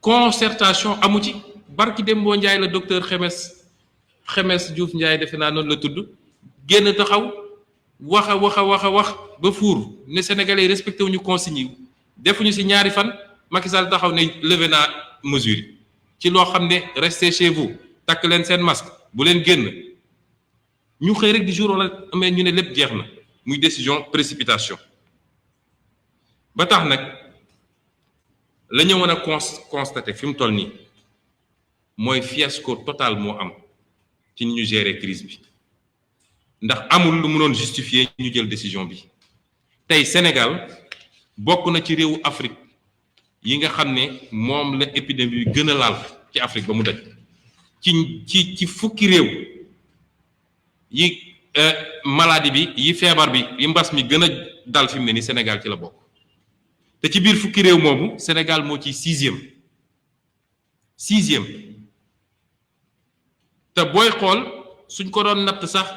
concertation amu ci. barki Dembo Ndiaye la docteur Xemes Diouf Ndiaye defe naa noonu la tudd génn taxaw wax ba fuur ne Sénégalais yi respecté wuñu consignes yi defuñu ci ñaari fan Macky Sall taxaw ne levé naa mesure yi ci loo xam ne restez chez vous takk leen seen masque bu leen génn ñu xëy rek di jour wala amee ñu ne lépp jeex na muy décision précipitation ba tax nag la ñu mën a constater fi mu toll nii mooy fiasco total moo am ci ni ñu gérer crise bi ndax amul lu mënoon justifier ñu jël décision bi tey Sénégal bokk na ci réewu Afrique yi nga xam ne moom la épidémie bi gën a laal ci Afrique ba mu daj ci fukki réew yi maladie bi yi feebar bi yi mbas mi gën a dal fi mu ne ni Sénégal ci la bokk te ci biir fukki réew moomu Sénégal moo ci sixième te booy xool suñ ko doon natt sax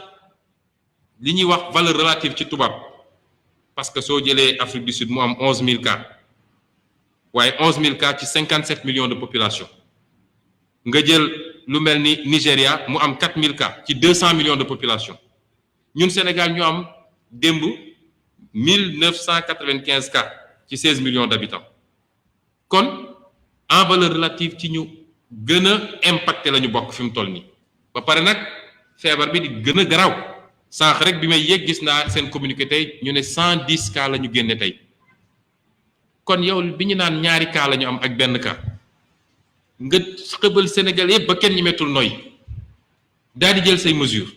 li ñuy wax valeur relative ci tubaab parce que soo jëlee Afrique du Sud mu am 11000 cas waaye 11000 cas ci 57 millions de population nga jël lu mel ni Nigéria mu am 4000 cas ci 200 millions de population ñun Sénégal ñu am démb 1995 cas ci 16 millions d'habitants kon en valeur relative ci ñu gën a impacté la ñu bokk fi mu toll nii ba pare nag feebar bi di gën a garaaw sànq rek bi may yéeg gis naa seen communiqué tey ñu ne 110 cas la ñu génne tey kon yow bi ñu naan ñaari cas la ñu am ak benn cas nga xëbal Sénégal yëpp ba kenn ñi mettul noy daal di jël say mesures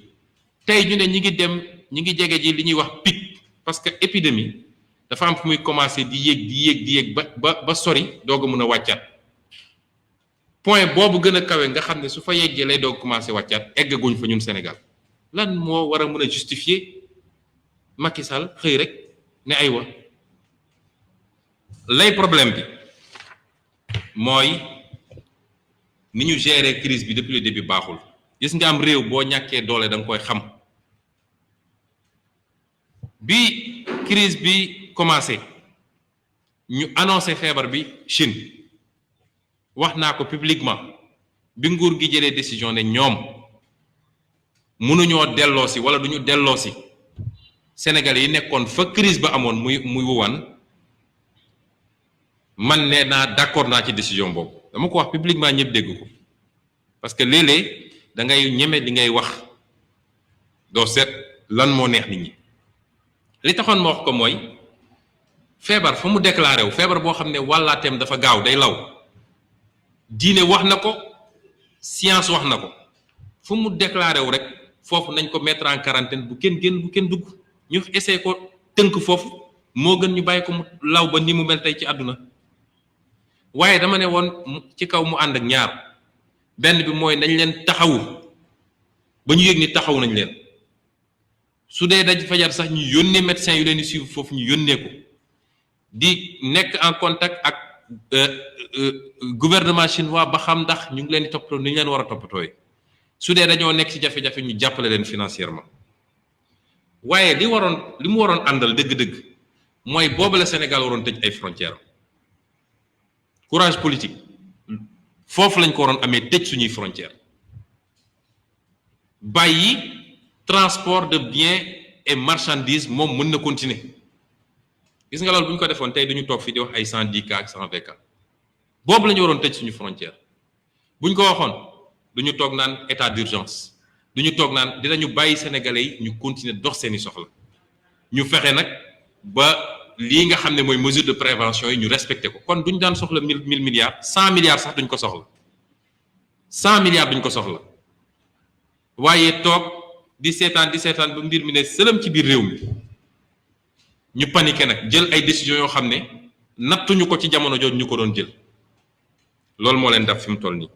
tey ñu ne ñi ngi jege ji li ñuy wax pic parce que épidémie dafa am fu muy commencer di yéeg ba sori doog a mën a wàccaat point boobu gën a kawe nga xam ne su fa yeggee lay doog commencer wàccaat eggaguñ fa ñun Sénégal lan moo war a mën a justifier Macky Sall xëy rek ne aywa lay problème bi mooy ni ñu gérer crise bi depuis le début baaxul gis nga am réew boo ñàkkee doole da nga koy xam bi crise bi commencé ñu annoncé feebar bi Chine wax naa ko publiquement bi nguur gi jëlee décision ne ñoom mënuñoo delloosi wala duñu delloosi Sénégalais yi nekkoon fa crise ba amoon muy Wuhan man nee naa d'accord naa ci décision boobu dama ko wax publiquement ñëpp dégg ko parce que léeg-léeg da ngay ñeme li ngay wax doo seet lan moo neex nit ñi li taxoon ma wax ko mooy feebar fa mu déclaré wu feebar boo xam ne wàllaateem dafa gaaw day law diine wax na ko science wax na ko fu mu déclaré wu rek foofu nañ ko mettre en quarantaine bu kenn génn bu kenn dugg ñu essayé ko tënk foofu moo gën ñu bàyyi ko mu law ba ni mu mel tey ci àdduna waaye dama ne woon ci kaw mu ànd ak ñaar benn bi mooy nañ leen taxawu ba ñu yëg ni taxawu nañ leen su dee daj fajar sax ñu yónnee médecin yu leen di suivre foofu ñu yónnee ko di nekk en contact ak gouvernement chinois ba xam ndax ñu ngi leen di toppatoo ni ñu leen war a toppatooy su dee dañoo nekk ci jafe-jafe ñu jàppale leen financièrement waaye li mu waroon àndal dëgg-dëgg mooy boobu la Sénégal waroon tëj ay frontières courage politique foofu lañ ko waroon amee tëj suñuy frontières bàyyi transport de biens et marchandises moom mën na continuer gis nga loolu bu ñu ko defoon tey duñu toog fii di wax ay 110 cas ak 120 cas boobu la ñu waroon tëj suñu frontière bu ñu ko waxoon duñu toog naan état d'urgence duñu toog naan dinañu bàyyi sénégalais yi ñu continuer dox seeni soxla ñu fexe nag ba lii nga xam ne mooy mesure de prévention yi ñu respecté ko kon duñ daan soxla 1000 milliards 100 milliards sax duñ ko soxla 100 milliards duñ ko soxla waaye toog di seetaan ba mbir mi ne sëlëm ci biir réew mi ñu paniqué nag jël ay décisions yoo xam ne nattuñu ko ci jamono jooju ñu ko doon jël loolu moo leen daf fi mu toll nii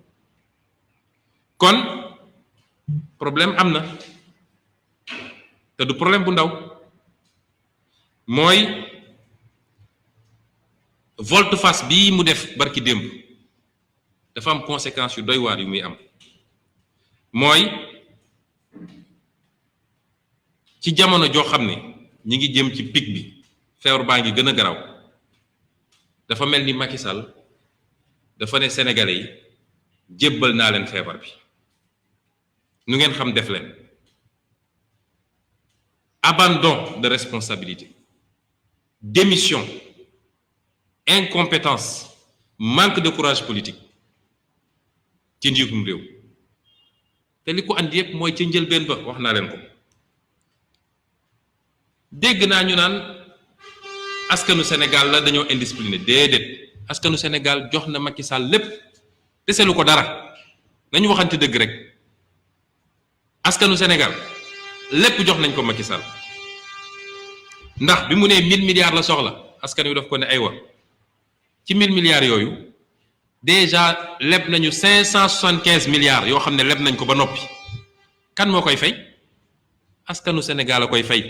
kon problème am na te du problème bu ndaw mooy volte-face bii mu def barki démb dafa am conséquences yu doy waar yu muy am mooy ci jamono joo xam ne ñi ngi jëm ci pic bi feebar baa ngi gën a garaaw dafa mel ni Macky Sall dafa ne sénégalais yi jébbal naa leen feebar bi nu ngeen xam def leen abandon de responsabilité démission incompétence manque de courage politique ci njiitum réew te li ko andi yëpp mooy ca njëlbeen ba wax naa leen ko dégg naa ñu naan askanu Sénégal la dañoo indiscipliné déedéet askanu Sénégal jox na Macky Sall lépp deselu ko dara nañu waxante dëgg rek askanu Sénégal lépp jox nañ ko Macky Sall ndax bi mu nee 1000 milliards la soxla askan wi daf ko ne aywa ci 1000 milliards yooyu déjà leb nañu 575 milliards yoo xam ne leb nañ ko ba noppi kan moo koy fay askanu Sénégal a koy fay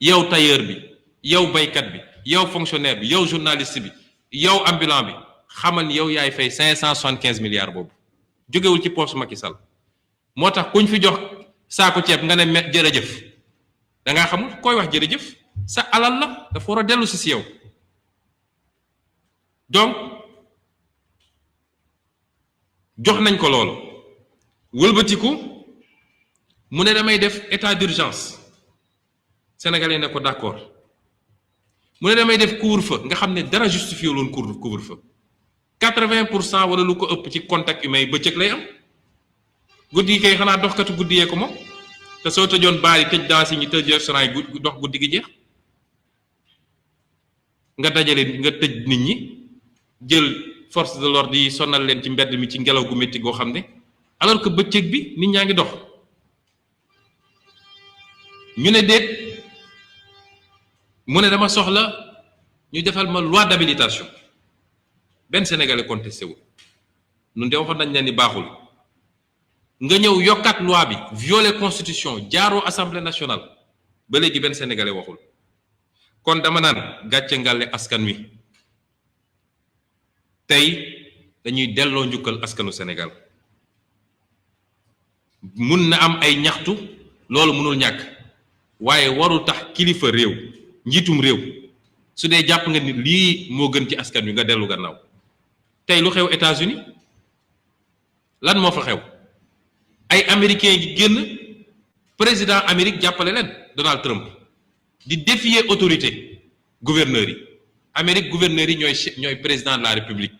yow tailleur bi yow baykat bi yow fonctionnaire bi yow journaliste bi yow ambulant bi xamal ni yow yaay fay 575 milliards boobu jógewul ci poche Macky Sall moo tax kuñ fi jox saako ceeb nga ne jërëjëf da ngaa xamul koy wax jërëjëf sa alal la dafa war a dellu si yow donc jox nañ ko loolu wëlbatiku mu ne damay def état d'urgence sénégalais ne ko d'accord mu ne damay def couvre-feu nga xam ne dara justifié loon couvre-feu 80% wala lu ko ëpp ci contact humain yi bëccëg lay am guddi gi kay xanaa doxkatu guddi yee ko moom te soo tëjoon baar yi tëj danse yi ñu tëj restaurant yi dox guddi gi jeex nga dajale nga tëj nit ñi jël force de l'ordre yi sonal leen ci mbedd mi ci ngelaw gu métti goo xam ne alors que bëccëg bi nit ñaa ngi dox ñu ne déet mu ne dama soxla ñu defal ma loi d'habilitation benn sénégalais contesté wu nun de waxoon nañ leen ni baaxul nga ñëw yokkaat loi bi violer constitution jaaroo assemblée nationale ba léegi benn sénégalais waxul kon dama naan gàcce ngàlle askan wi tey dañuy delloo njukkal askanu Sénégal mun na am ay ñaxtu loolu mënul ñàkk waaye warul tax kilifa réew njiitum réew su dee jàpp nga ni lii moo gën ci askan wi nga dellu gannaaw tey lu xew États-Unis lan moo fa xew ay américains yi génn président Amérique jàppale leen Donald Trump di défier autorité gouverneurs yi Amérique gouverneurs yi ñooy président de la République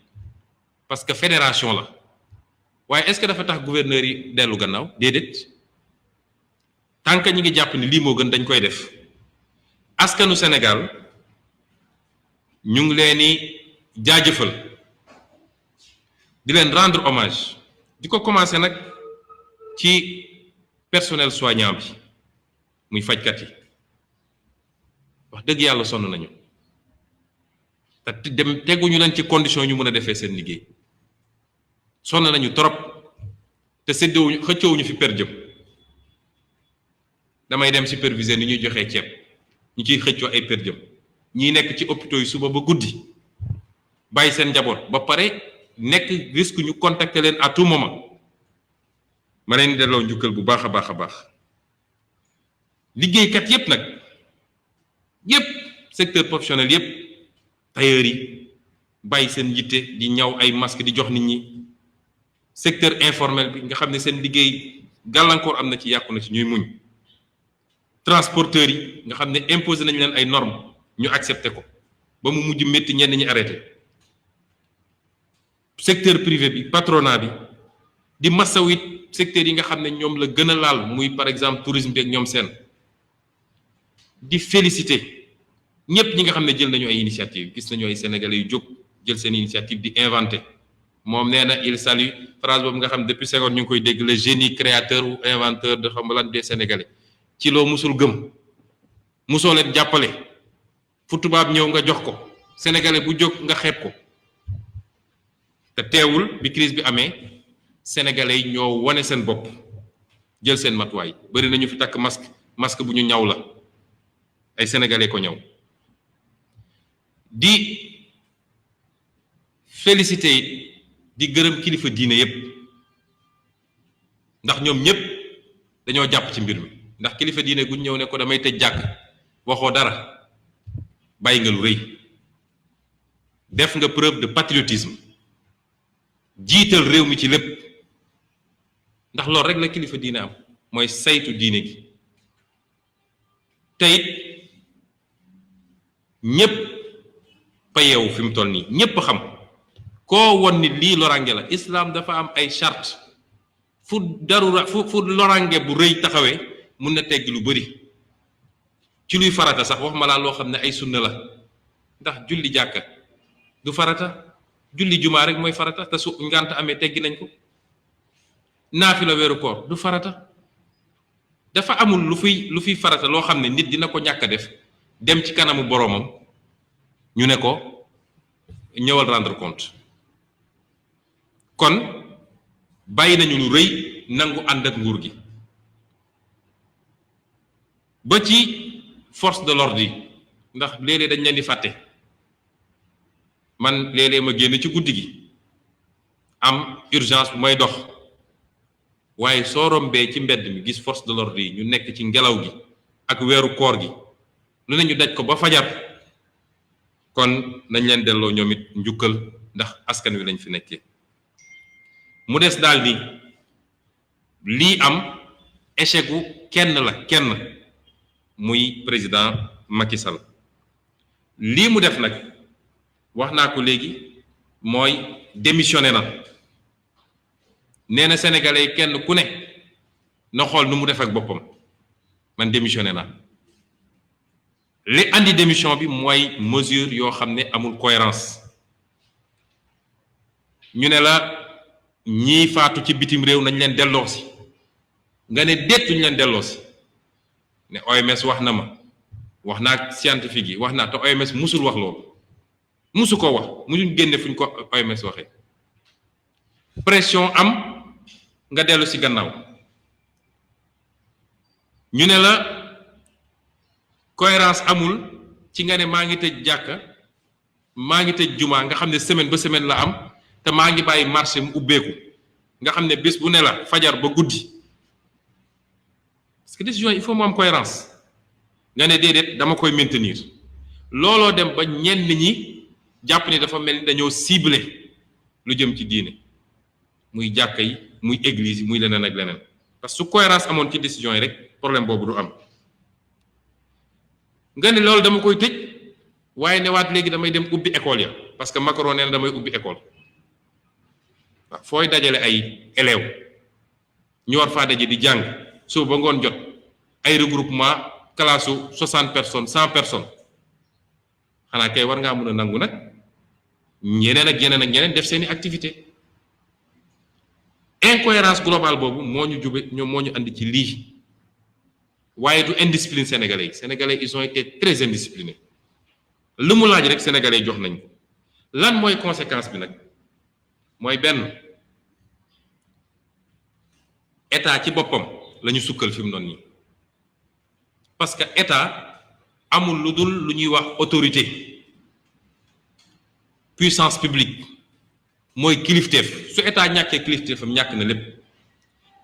parce que fédération la waaye est-ce que dafa tax gouverneurs yi dellu gannaaw déedéet tant que ñi ngi jàpp ni lii moo gën dañ koy def askanu Sénégal ñu ngi leen di jaajëfal di leen rendre hommage di ko commencer nag ci personnel soignant bi muy fajkat yi wax dëgg yàlla sonn nañu te dem teguñu leen ci condition ñu mën a defee seen liggéey sonn nañu trop te séddewuñu xëccoowuñu fi per jëm damay dem superviser ni ñuy joxee ceeb ñu ciy xëccoo ay per jëm ñiy nekk ci hôpitaux yi suba ba guddi bàyyi seen njaboot ba pare nekk risque ñu contacter leen à tout moment ma leen delloo njukkal bu baax a baax a baax liggéeykat yépp nag yépp secteur professionnel yépp tailleur yi bàyyi seen yitte di ñaw ay masque di jox nit ñi secteur informel bi nga xam ne seen liggéey gàllankoor am na ci yàqu na ci ñuy muñ transporteurs yi nga xam ne imposé nañu leen ay normes ñu accepté ko ba mu mujj métti ñenn ñi arrêté secteur privé bi patronat bi di masaw it secteurs yi nga xam ne ñoom la gën a laal muy par exemple tourisme bi ak ñoom seen di féliciter ñëpp ñi nga xam ne jël nañu ay initiative gis nañu ay sénégalais yu jóg jël seen initiative di inventer moom nee na il salue phrase boobu nga xam depuis Senghor ñu ngi koy dégg le génie créateur ou inventeur de xam lan des sénégalais ci loo musul gëm musoo leen jàppale fu tubaab ñëw nga jox ko sénégalais bu jóg nga xeeb ko te teewul bi crise bi amee sénégalais yi ñoo wane seen bopp jël seen matuwaay bari nañu fi takk masque bu ñu ñaw la ay sénégalais ko ñaw di féliciter di gërëm kilifa diine yépp ndax ñoom ñépp dañoo jàpp ci mbir mi ndax kilifa diine guñ ñëw ne ko damay tëj jàkk waxoo dara bàyyi nga lu rëy def nga preuve de patriotisme jiital réew mi ci lépp ndax loolu rek la kilifa diine am mooy saytu diine gi te it ñépp payewu fi mu toll nii ñépp xam koo won ni lii lorange la islam dafa am ay charte fu darura fu lorange bu rëy taxawee mun na tegg lu bari ci luy farata sax wax ma laa loo xam ne ay sunna la ndax julli jàkka du farata julli jumaa rek mooy farata te su ngànt amee teggi nañ ko naafila weeru koor du farata dafa amul lu fiy farata loo xam ne nit dina ko ñàkk a def dem ci kanamu boroomam ñu ne ko ñëwal rendre compte kon bàyyi nañu lu rëy nangu ànd ak nguur gi ba ci force de l'ordre yi ndax léeg-léeg dañ leen di fàtte man léeg-léeg ma génn ci guddi gi am urgence bu may dox waaye soo rombee ci mbedd mi gis force de l'ordre yi ñu nekk ci ngelaw gi ak weeru koor gi lu ne ñu daj ko ba fajar kon nañ leen delloo ñoom it njukkal ndax askan wi lañ fi nekkee mu des daal ni lii am échec gu kenn muy président Macky Sall lii mu def nag wax naa ko léegi mooy démissionné na nee na sénégalais yi kenn ku ne na xool nu mu def ak boppam man démissionné na li andi démission bi mooy mesure yoo xam ne amul cohérence ñu ne la ñii faatu ci bitim réew nañ leen delloosi nga ne déet ñu leen delloosi ne OMS wax na ma wax naa ak scientifique yi wax naa te OMS musul wax loolu musu ko wax musuñ génne fuñ ko OMS waxee pression am nga dellu si gannaaw ñu ne la cohérence amul ci nga ne maa ngi tëj jàkka maa ngi tëj jumaa nga xam ne semaine ba semaine la am te maa ngi bàyyi marché mu ubbeeku nga xam ne bés bu ne la fajar ba guddi parce que décision il faut mu am cohérence nga ne déedéet dama koy maintenir looloo dem ba ñenn ñi jàpp ni dafa mel ni dañoo ciblé lu jëm ci diine muy jàkka yi muy église yi muy leneen ak leneen parce que su cohérence amoon ci décision yi rek problème boobu du am nga ne loolu dama koy tëj waaye ne waat léegi damay dem ubbi école ya parce que Macron nee na damay ubbi école waaw fooy dajale ay élèves ñu war faa daje di jàng suba ba ngoon jot ay regroupement classe su 60 personnes 100 personnes xanaa kay war ngaa mën a nangu nag ñeneen ak ñeneen def seeni activité incohérence globale boobu moo ñu andi ci lii waaye du indiscipline sénégalais ils ont été très indisciplinés lu mu laaj rek sénégalais jox nañ ko lan mooy conséquence bi nag mooy benn état ci boppam la ñu sukkal fi mu noonu nii parce que état amul lu dul lu ñuy wax autorité puissance publique mooy kilifteef su état ñàkkee kilifteefam ñàkk na lépp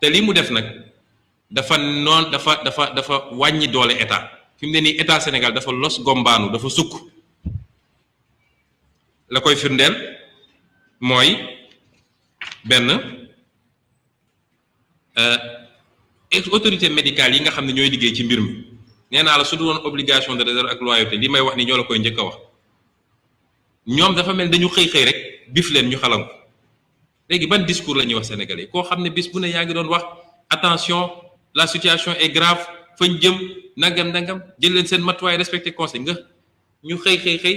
te li mu def nag dafa wàññi doole état fi mu ne nii état Sénégal dafa los gombaanu dafa sukk la koy firndeel mooy benn autorité médicale yi nga xam ne ñooy liggéey ci mbir mi nee naa la su du woon obligation de réserve ak loyauté li may wax ni ñoo la koy njëkk a wax ñoom dafa mel dañu xëy rek bif leen ñu xalam ko léegi ban discours la ñuy wax sénégalais koo xam ne bis bu ne yaa ngi doon wax attention la situation est grave fañ jëm nangam jël leen seen matuwaay respecté conseil nga ñu xëy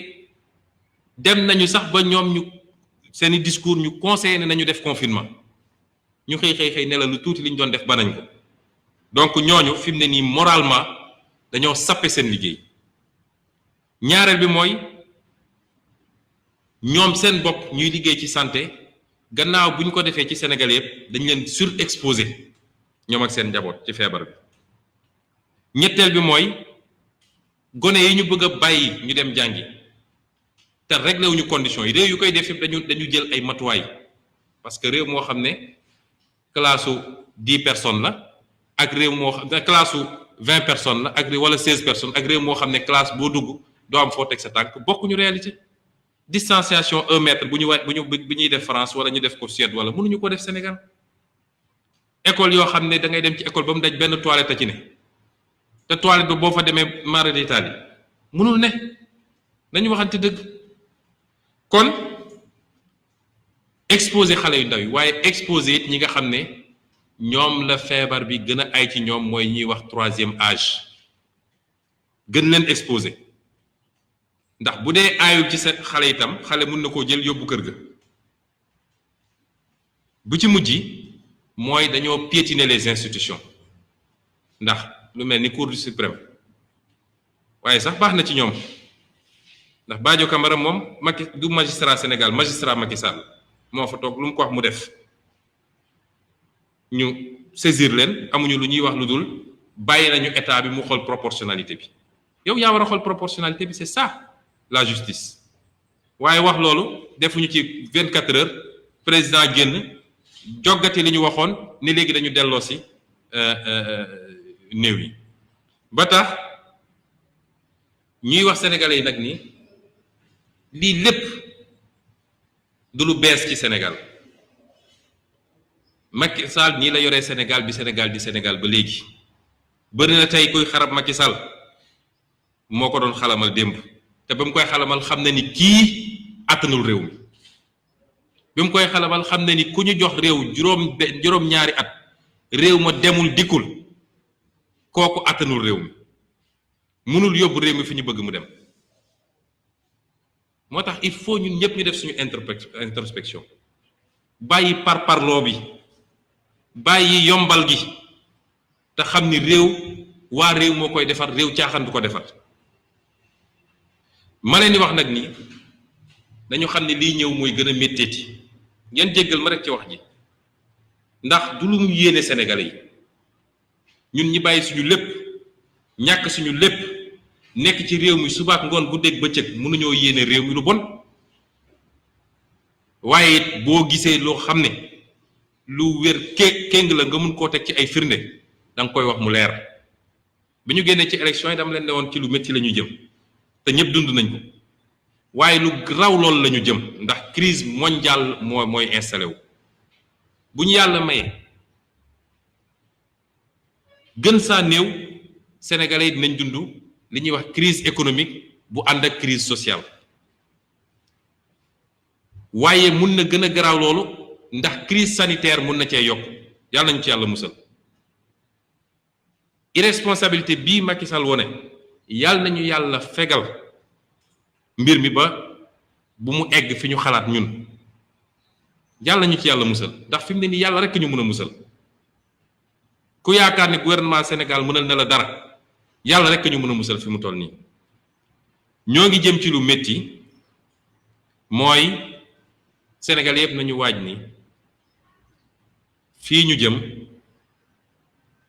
dem nañu sax ba ñoom ñu seeni discours ñu conseillé ne nañu def confinement ñu xëy ne la lu tuuti li ñu doon def ba nañ ko donc ñooñu fi mu ne nii moralement dañoo sappe seen liggéey ñaareel bi mooy ñoom seen bopp ñuy liggéey ci santé gannaaw bu ñu ko defee ci Sénégal yëpp dañ leen surexposé ñoom ak seen njaboot ci feebar bi ñetteel bi mooy gone yi ñu bëgg a bàyyi ñu dem jàngi te réglé wuñu conditions yi réew yu koy def yëpp dañu jël ay matuwaay parce que réew moo xam ne classe su 10 personnes la ak réew moo xam ne classe su 20 personnes la ak wala 16 personnes ak réew moo xam ne classe boo dugg doo am foo teg sa tànk bokkuñu réalité distanciation 1 mètre bu ñuy def France wala ñu def ko Suède wala mënuñu ko def Sénégal. école yoo xam ne da ngay dem ci école ba mu daj benn toilette a ci ne te toilette ba boo fa demee mara d'Italie mënul ne nañu waxante dëgg. kon exposé xale yu ndaw yi waaye exposé it ñi nga xam ne ñoom la feebar bi gën a ay ci ñoom mooy ñuy wax 3e âge gën leen exposé ndax bu dee aayul ci sa xale itam xale mun na koo jël yóbbu kër ga. bu ci mujj mooy dañoo piétiner les institutions ndax lu mel ni cour suprême waaye sax baax na ci ñoom ndax Badio Camara moom Macky du magistrat Sénégal magistrat Macky Sall moo fa toog lu mu ko wax mu def ñu saisir leen amuñu lu ñuy wax lu dul bàyyi nañu état bi mu xool proportionnalité bi yow yaa war a xool proportionnalité bi c'est ça la justice waaye wax loolu defuñu ci 24 heures président génn joggati li ñu waxoon ni léegi dañu delloo si néew yi ba tax ñuy wax sénégalais yi nag ni lii lépp du lu bees ci Sénégal Macky Sall nii la yoree Sénégal bi Sénégal di Sénégal ba léegi bëri na tey kuy xarab Macky Sall moo ko doon xalamal démb te ba mu koy xalamal xam na ni kii attanul réew mi bi mu koy xalamal xam na ni ku ñu jox réew juróom-ñaari at réew ma demul dikkul kooku attanul réew mi mënul yóbbu réew mi fi ñu bëgg mu dem moo tax il faut ñun ñëpp ñu def suñu introspection bàyyi parparloo bi bàyyi yombal gi te xam ni réew waa réew moo koy defar réew caaxaan du ko defar ma leen di wax nag ni dañu xam ne lii ñëw mooy gën a métteeti ngeen jéggal ma rek ci wax ji ndax du lu mu yéene Sénégalais yi ñun ñi bàyyi suñu lépp ñàkk suñu lépp nekk ci réew mi subaak ngoon guddeeg bëccëg mënuñoo yéene réew mi lu bon waaye it boo gisee loo xam ne lu wér kéng la nga mun koo teg ci ay firnde da nga koy wax mu leer bi ñu génnee ci élection yi dama leen ne woon ci lu métti la ñu jëm te ñëpp dund nañ ko waaye lu raw loolu la ñu jëm ndax crise mondiale mooy installé wu bu ñu yàlla mayee gën saa néew sénégalais yi dinañ dund li ñuy wax crise économique bu ànd ak crise sociale waaye mun na gën a garaaw loolu ndax crise sanitaire mun na cee yokk yàlla nañu ci yàlla musal irresponsabilité bii Macky Sall wone yàlla nañu yàlla fegal mbir mi ba bu mu egg fi ñu xalaat ñun yàlla nañu ci yàlla musal ndax fi mu ne nii yàlla rekk ñu mën a musal ku yaakaar ni gouvernement Sénégal mënal na la dara yàlla rekk ñu mën a musal fi mu toll nii ñoo ngi jëm ci lu métti mooy Sénégal yëpp nañu waaj ni fii ñu jëm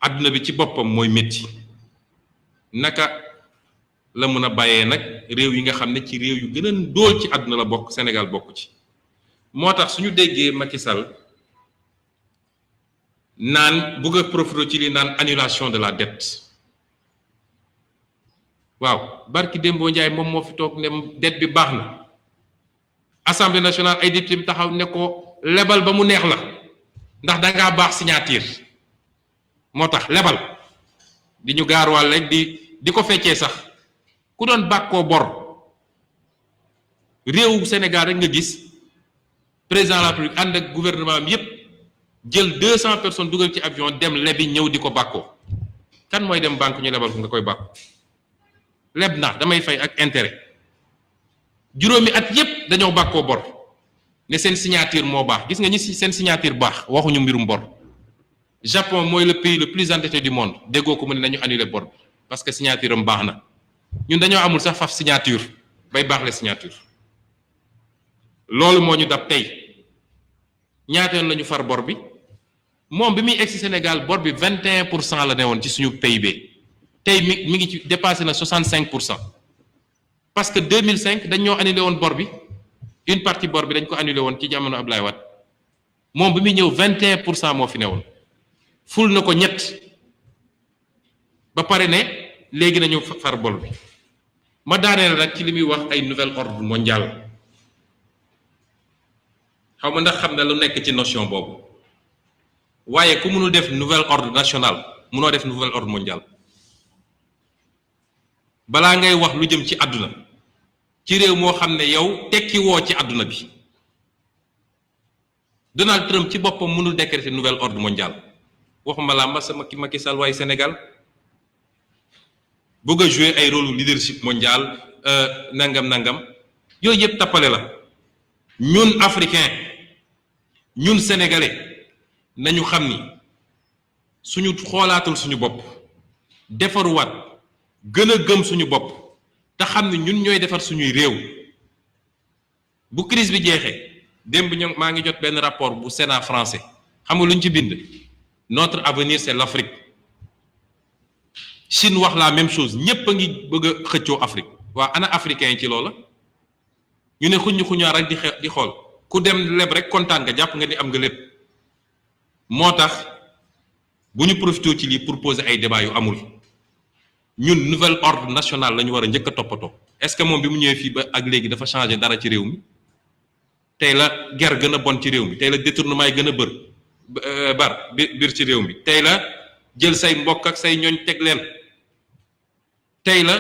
àdduna bi ci boppam mooy métti naka la mën a bàyyee nag réew yi nga xam ne ci réew yu gën a ndóol ci àdduna la bokk Sénégal bokk ci moo tax suñu déggee Macky Sall naan bëgg a profité ci li naan annulation de la dette waaw barki Dembo Ndiaye moom moo fi toog ne dette bi baax na Assemblée nationale ay député taxaw ne ko lebal ba mu neex la ndax dangaa baax signature moo tax lebal di ñu gaarwaal rek di ko feccee sax ku doon bàkkoo bor réewu Sénégal rek nga gis président de la République ànd ak gouvernement am yépp jël 200 personnes dugal ci avion dem lebi ñëw di ko bàkkoo kan mooy dem banque ñu lebal ko nga koy bàkku leb na damay fay ak intérêt juróomi at yépp dañoo bàkkoo bor ne seen signature moo baax gis nga ñi seen signature baax waxuñu mbirum bor Japon mooy le pays le plus endetté du monde déggoo ko mu ne nañu annuler bor parce que signature am baax na ñun dañoo amul sax faf signature bay baax la signature loolu moo ñu dab tey ñaata yoon la ñu far bor bi moom bi muy egg si Sénégal bor bi 21% la ne woon ci suñu PIB tey mi ngi ci dépassé na 65% parce que 2005 dañ ñoo annulé woon bor bi une partie bor bi dañ ko annulé woon ci jamono Abdoulaye Wade moom bi muy ñëw 21% moo fi ne woon ful na ko ñett ba pare ne léegi nañu far bor bi ma daaneel nag ci li muy wax ay nouvel ordre mondial xaw ma ndax xam na lu nekk ci notion boobu waaye ku mënul def nouvel ordre national mënoo def nouvel ordre mondial. balaa ngay wax lu jëm ci àdduna ci réew moo xam ne yow tekki woo ci àdduna bi Donald Trump ci boppam mënul décréter nouvel ordre mondial waxuma laa ma sama Macky Sall waaye Sénégal bëgg a jouer ay rôle leadership mondial nangam yooyu yëpp tappale la. ñun africain ñun sénégalais nañu xam ni suñu xoolaatul suñu bopp defaruwaat gën a gëm suñu bopp te xam ni ñun ñooy defar suñuy réew bu crise bi jeexee démb ñoom maa ngi jot benn rapport bu Sénat français xam nga lu ñu ci bind notre avenir c'est l'Afrique. Chine wax la même chose ñépp a ngi bëgg a xëccoo Afrique waa ana africain yi ci loola ñu ne xuñaar rek di xool ku dem leb rek kontaan nga jàpp nga ni am nga lépp. moo tax bu ñu profité ci lii pour poser ay débat yu amul ñun nouvel ordre national la ñu war a njëkk a toppatoo. est-ce que moom bi mu ñëwee fii ba ak léegi dafa changé dara ci réew mi tey la guerre gën a bon ci réew mi tey la détournement yi gën a biir ci réew mi tey la jël say mbokk ak say ñooñ teg leen tey la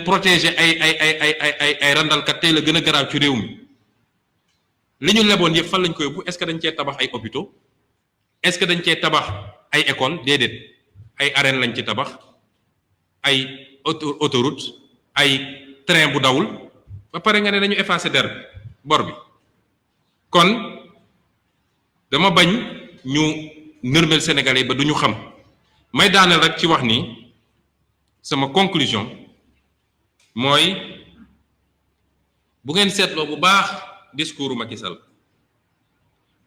protéger ay randalkat tey la gën a garaaw ci réew mi. li ñu leboon yëpp fan lañ ko yóbbu est-ce que dañ cee tabax ay hôpitaux est-ce que dañ cee tabax ay écoles déedéet ay arènes lañ ci tabax ay autoroute ay train bu dawul ba pare nga ne dañu effacer bor bi. kon dama bañ ñu nërmel sénégalais ba du ñu xam may daaneel rek ci wax ni sama conclusion mooy bu ngeen seetloo bu baax. discours Macky Sall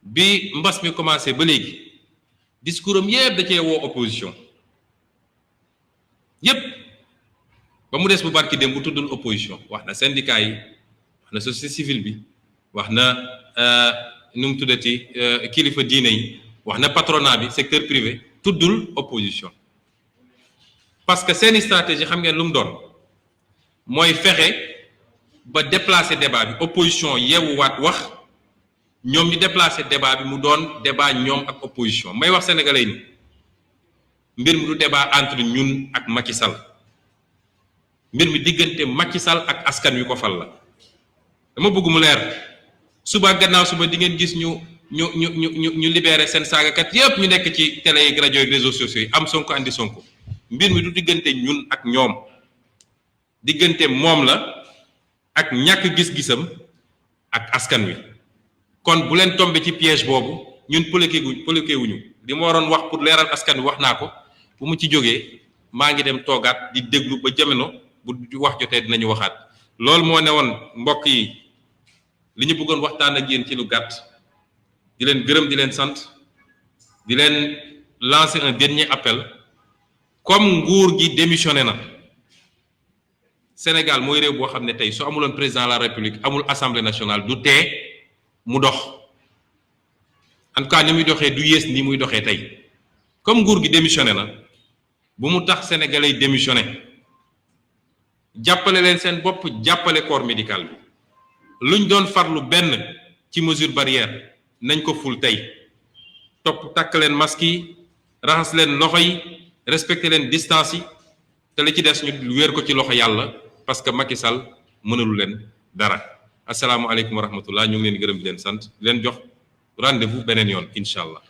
bi mbas mi commencé ba léegi discours am yëpp da cee woo opposition yëpp ba mu des bu barki dem bu tuddul opposition wax na syndicat yi wax na société civile bi wax na nu mu tuddati kilifa diine yi wax na patronat bi secteur privé tuddul opposition parce que seeni stratégie xam ngeen lu mu doon mooy fexe ba déplacer débat bi opposition yeewuwaat wax ñoom ñu déplacer débat bi mu doon débat ñoom ak opposition may wax sénégalais ni mbir mi du débat entre ñun ak Macky Sall mbir mi diggante Macky Sall ak askan wi ko fal la dama bëgg mu leer suba gannaaw suba di ngeen gis ñu libéré seen saagakat yépp ñu nekk ci télé yi rajo yi réseaux sociaux yi am Sonko andi Sonko mbir mi du diggante ñun ak ñoom diggante moom la ak ñàkk gis-gisam ak askan wi kon bu leen tombé ci piège boobu ñun politiqué wuñu li ma waroon wax pour leeral askan wi wax naa ko bu mu ci jógee maa ngi dem toogaat di déglu ba jamono bu wax jotee dinañu waxaat loolu moo ne woon mbokk yi li ñu bëggoon waxtaan ak yéen ci lu gàtt di leen gërëm di leen sant di leen lancer un dernier appel comme nguur gi démissionné na Sénégal mooy réew boo xam ne tey su amuloon président de la République amul assemblée nationale du tee mu dox en tout cas ni muy doxee du yées ni muy doxee tey comme nguur gi démissionné na bu mu tax sénégalais yi démissionné jàppale leen seen bopp jàppale corps médical bi luñ doon farlu benn ci mesure barrière nañ ko ful tey topp takk leen masque yi raxas leen loxo yi respecté leen distance yi te li ci des ñu wéer ko ci loxo yàlla parce que Macky Sall mënalu leen dara asalaamualeykum wa rahmatullah ñu ngi leen di gërëm di leen sant di leen jox rendez-vous beneen yoon incha allah.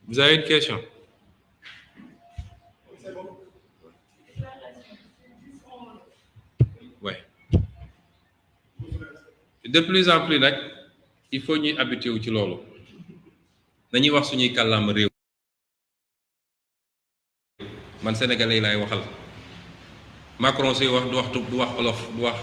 Vous avez une question? Ouais. De plus en plus nag il faut ñuy habitué wu ci loolu dañuy wax suñuy kàllaama réew man sénégalais yi laay waxal Macron suy wax du wax olof du wax